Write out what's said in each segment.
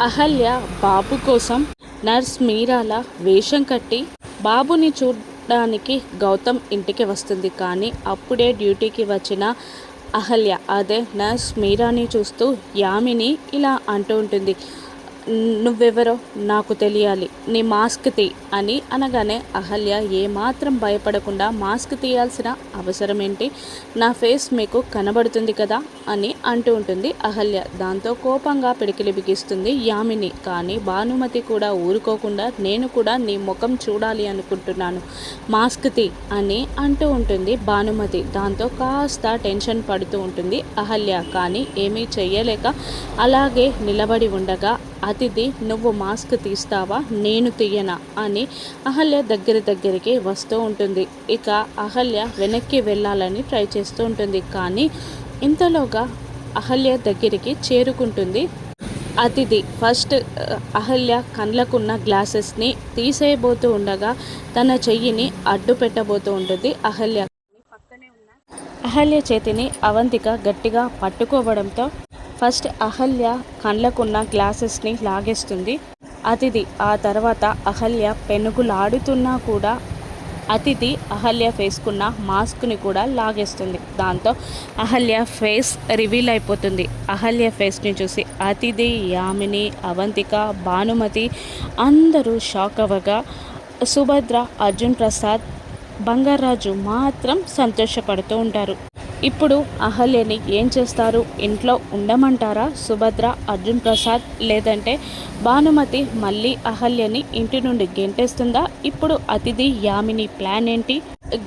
అహల్య బాబు కోసం నర్స్ మీరాల వేషం కట్టి బాబుని చూడడానికి గౌతమ్ ఇంటికి వస్తుంది. కానీ అప్పుడే డ్యూటీకి వచ్చిన అహల్య అదే నర్స్ మీరాని చూస్తూ యామిని ఇలా అంటూ ఉంటుంది, నువ్వెవరో నాకు తెలియాలి, నీ మాస్క్ తీ అని అనగానే అహల్య ఏమాత్రం భయపడకుండా మాస్క్ తీయాల్సిన అవసరం ఏంటి, నా ఫేస్ మీకు కనబడుతుంది కదా అని అంటూ ఉంటుంది అహల్య. దాంతో కోపంగా పిడికిలి బిగిస్తుంది యామిని. కానీ భానుమతి కూడా ఊరుకోకుండా నేను కూడా నీ ముఖం చూడాలి అనుకుంటున్నాను, మాస్క్ తీ అని అంటూ ఉంటుంది భానుమతి. దాంతో కాస్త టెన్షన్ పడుతూ ఉంటుంది అహల్య. కానీ ఏమీ చెయ్యలేక అలాగే నిలబడి ఉండగా అతిథి నువ్వు మాస్క్ తీస్తావా నేను తీయనా అని అహల్య దగ్గరికి వస్తూ ఉంటుంది. ఇక అహల్య వెనక్కి వెళ్ళాలని ట్రై చేస్తూ ఉంటుంది. కానీ ఇంతలోగా అహల్య దగ్గరికి చేరుకుంటుంది అతిథి. ఫస్ట్ అహల్య కళ్ళకున్న గ్లాసెస్ని తీసేయబోతూ ఉండగా తన చెయ్యిని అడ్డు పెట్టబోతూ ఉంటుంది అహల్య. అహల్య చేతిని అవంతిక గట్టిగా పట్టుకోవడంతో ఫస్ట్ అహల్య కళ్ళకున్న గ్లాసెస్ని లాగేస్తుంది అతిథి. ఆ తర్వాత అహల్య పెనుగులాడుతున్నా కూడా అతిథి అహల్య వేసుకున్న మాస్క్ని కూడా లాగేస్తుంది. దాంతో అహల్య ఫేస్ రివీల్ అయిపోతుంది. అహల్య ఫేస్ని చూసి అతిథి, యామిని, అవంతిక, భానుమతి అందరూ షాక్ అవ్వగా సుభద్ర, అర్జున్ ప్రసాద్, బంగారాజు మాత్రం సంతోషపడుతూ ఉంటారు. ఇప్పుడు అహల్యని ఏం చేస్తారు? ఇంట్లో ఉండమంటారా సుభద్ర, అర్జున్ ప్రసాద్? లేదంటే భానుమతి మళ్ళీ అహల్యని ఇంటి నుండి గెంటేస్తుందా? ఇప్పుడు అతిథి, యామిని ప్లాన్ ఏంటి?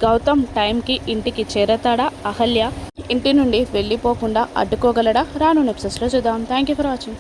గౌతమ్ టైంకి ఇంటికి చేరతాడా? అహల్య ఇంటి నుండి వెళ్ళిపోకుండా అడ్డుకోగలడా? రాను ఎపిసోడ్స్లో చూద్దాం. Thank you for watching.